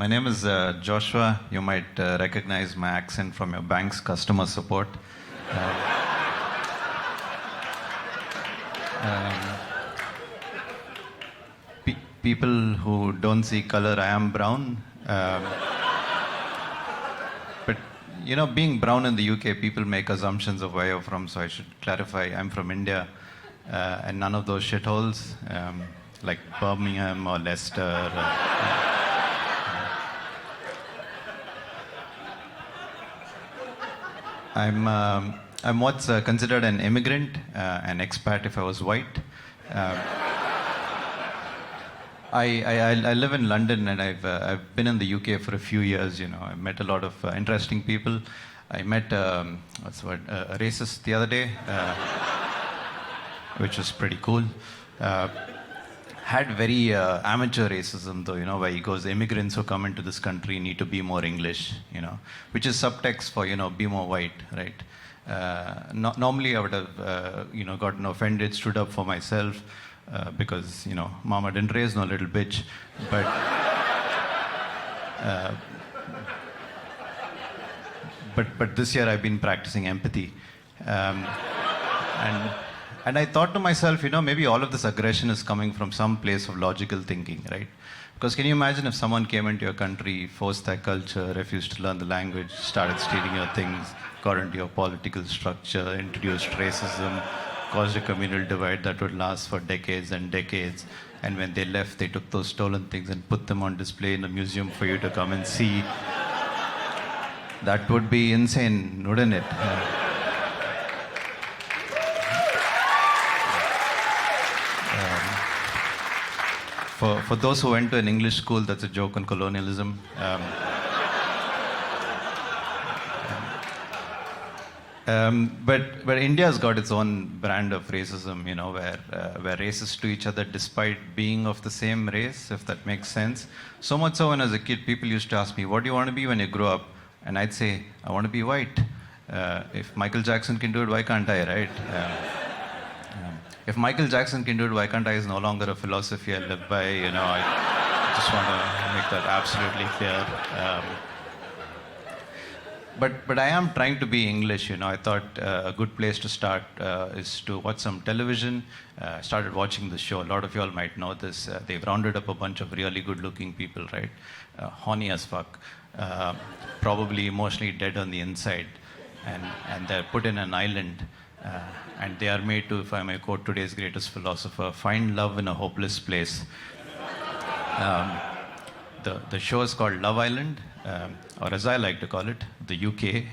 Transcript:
My name is Joshua. You might recognize my accent from your bank's customer support. People who don't see color, I am brown. But, you know, being brown in the UK, people make assumptions of where you're from, so I should clarify. I'm from India, and none of those shitholes, like Birmingham or Leicester. I'm what's considered an immigrant, an expat if I was white. I live in London, and I've been in the UK for a few years. You know, I met a lot of interesting people. I met a racist the other day, which was pretty cool. Had very amateur racism, though, you know, where he goes, immigrants who come into this country need to be more English, you know, which is subtext for, you know, be more white, right? Normally I would have, you know, gotten offended, stood up for myself, because, you know, mama didn't raise no little bitch, but this year I've been practicing empathy. And I thought to myself, you know, maybe all of this aggression is coming from some place of logical thinking, right? Because can you imagine if someone came into your country, forced their culture, refused to learn the language, started stealing your things, got into your political structure, introduced racism, caused a communal divide that would last for decades and decades, and when they left, they took those stolen things and put them on display in a museum for you to come and see. That would be insane, wouldn't it? For those who went to an English school, that's a joke on colonialism. But India's got its own brand of racism, you know, where we're racist to each other despite being of the same race, if that makes sense. So much so when I was a kid, people used to ask me, what do you want to be when you grow up? And I'd say, I want to be white. If Michael Jackson can do it, why can't I, right? If Michael Jackson can do it, why can't I is no longer a philosophy I live by, you know. I just want to make that absolutely clear. But I am trying to be English, you know. I thought a good place to start is to watch some television. I started watching the show. A lot of you all might know this. They've rounded up a bunch of really good-looking people, right? Horny as fuck. Probably emotionally dead on the inside. And they're put in an island. And they are made to, if I may quote today's greatest philosopher, find love in a hopeless place. The show is called Love Island, or as I like to call it, the UK.